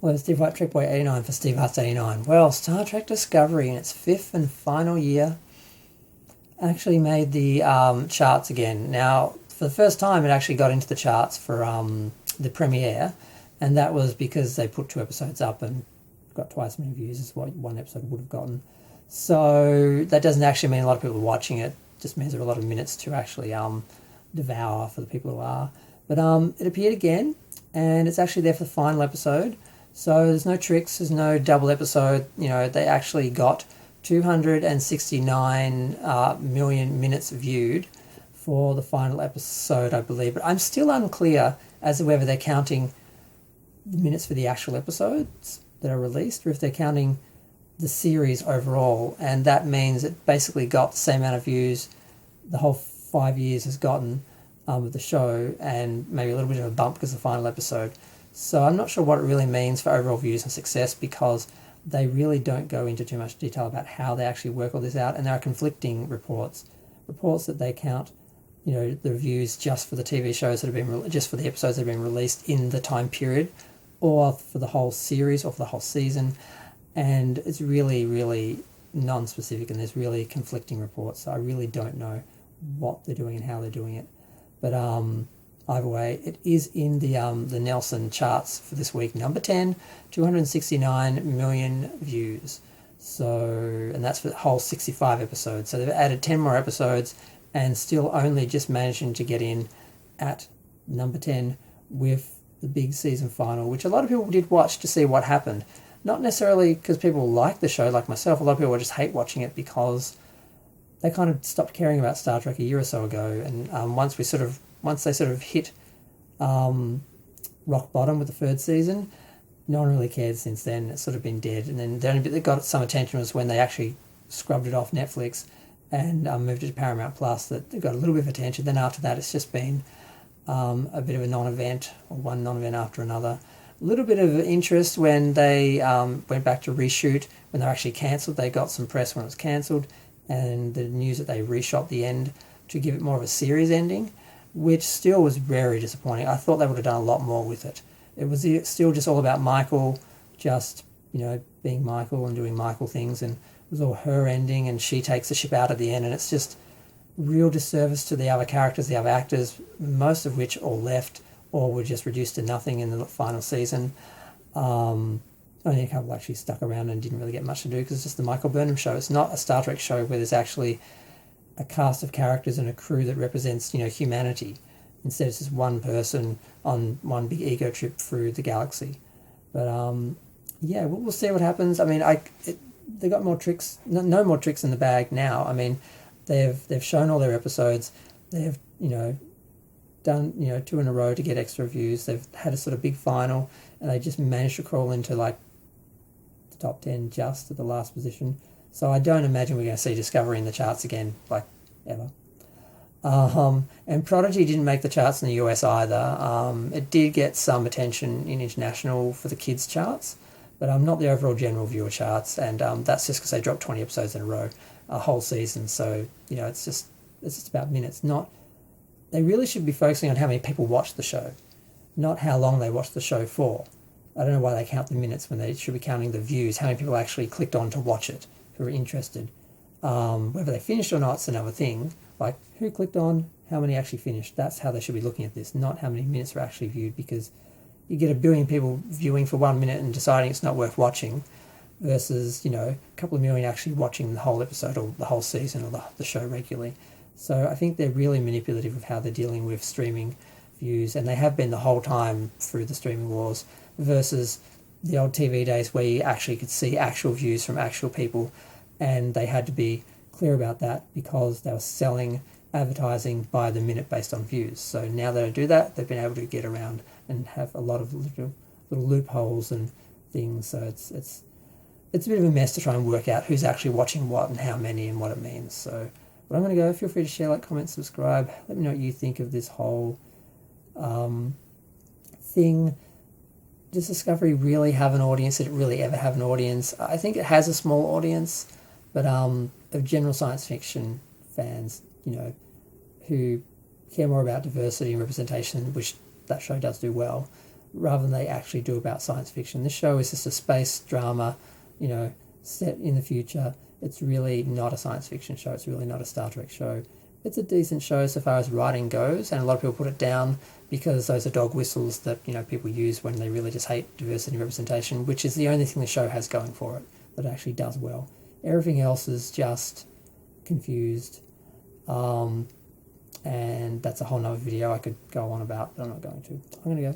Hello, Steve White, Trek Boy 89 for Steve Hearts 89. Well, Star Trek Discovery in its fifth and final year actually made the charts again. Now, for the first time, it actually got into the charts for the premiere, and that was because they put 2 episodes up and got twice as many views as what one episode would have gotten. So that doesn't actually mean a lot of people are watching it. It just means there are a lot of minutes to actually devour for the people who are. But it appeared again, and it's actually there for the final episode. So there's no tricks, there's no double episode. You know, they actually got 269 million minutes viewed for the final episode, I believe. But I'm still unclear as to whether they're counting the minutes for the actual episodes that are released, or if they're counting the series overall. And that means it basically got the same amount of views the whole 5 years has gotten of the show, and maybe a little bit of a bump because of the final episode. So I'm not sure what it really means for overall views and success, because they really don't go into too much detail about how they actually work all this out, and there are conflicting reports that they count, you know, the views just for the TV shows that have been just for the episodes that have been released in the time period, or for the whole series, or for the whole season, and it's really, really non-specific, and there's really conflicting reports. So I really don't know what they're doing and how they're doing it, but either way, it is in the Nielsen charts for this week. Number 10, 269 million views. So, and that's for the whole 65 episodes. So they've added 10 more episodes and still only just managing to get in at number 10 with the big season final, which a lot of people did watch to see what happened. Not necessarily because people like the show like myself. A lot of people just hate watching it because they kind of stopped caring about Star Trek a year or so ago. And once they sort of hit rock bottom with the third season, no one really cared since then. It's sort of been dead. And then the only bit that got some attention was when they actually scrubbed it off Netflix and moved it to Paramount Plus. That got a little bit of attention. Then after that, it's just been a bit of a non-event, or one non-event after another. A little bit of interest when they went back to reshoot. When they were actually cancelled, they got some press when it was cancelled, and the news that they reshot the end to give it more of a series ending, which still was very disappointing. I thought they would have done a lot more with it. It was still just all about Michael, just, you know, being Michael and doing Michael things, and it was all her ending, and she takes the ship out at the end, and it's just real disservice to the other characters, the other actors, most of which all left or were just reduced to nothing in the final season. Only a couple actually stuck around and didn't really get much to do, because it's just the Michael Burnham show. It's not a Star Trek show where there's actually a cast of characters and a crew that represents, you know, humanity. Instead, it's just one person on one big ego trip through the galaxy. But yeah, we'll see what happens. I mean, they got more tricks, no more tricks in the bag now. I mean, they've shown all their episodes. They've, you know, done, you know, 2 in a row to get extra views. They've had a sort of big final, and they just managed to crawl into like the top 10 just at the last position. So I don't imagine we're going to see Discovery in the charts again, like, ever. And Prodigy didn't make the charts in the US either. It did get some attention in international for the kids charts, but not the overall general viewer charts, and that's just because they dropped 20 episodes in a row, a whole season. So, you know, it's just about minutes. They really should be focusing on how many people watch the show, not how long they watch the show for. I don't know why they count the minutes when they should be counting the views, how many people actually clicked on to watch it, who are interested. Whether they finished or not is another thing. Like, who clicked on, how many actually finished. That's how they should be looking at this, not how many minutes are actually viewed, because you get 1 billion people viewing for 1 minute and deciding it's not worth watching, versus, you know, a couple of million actually watching the whole episode or the whole season or the show regularly. So I think they're really manipulative of how they're dealing with streaming views, and they have been the whole time through the streaming wars, versus the old TV days where you actually could see actual views from actual people, and they had to be clear about that because they were selling advertising by the minute based on views. So now they don't do that. They've been able to get around and have a lot of little loopholes and things. So it's a bit of a mess to try and work out who's actually watching what and how many and what it means. So, but I'm going to go. Feel free to share, like, comment, subscribe. Let me know what you think of this whole thing. Does Discovery really have an audience? Did it really ever have an audience? I think it has a small audience, but of general science fiction fans, you know, who care more about diversity and representation, which that show does do well, rather than they actually do about science fiction. This show is just a space drama, set in the future. It's really not a science fiction show. It's really not a Star Trek show. It's a decent show so far as writing goes, and a lot of people put it down because those are dog whistles that people use when they really just hate diversity and representation, which is the only thing the show has going for it that actually does well. Everything else is just confused, and that's a whole nother video I could go on about, but I'm not going to. I'm going to go.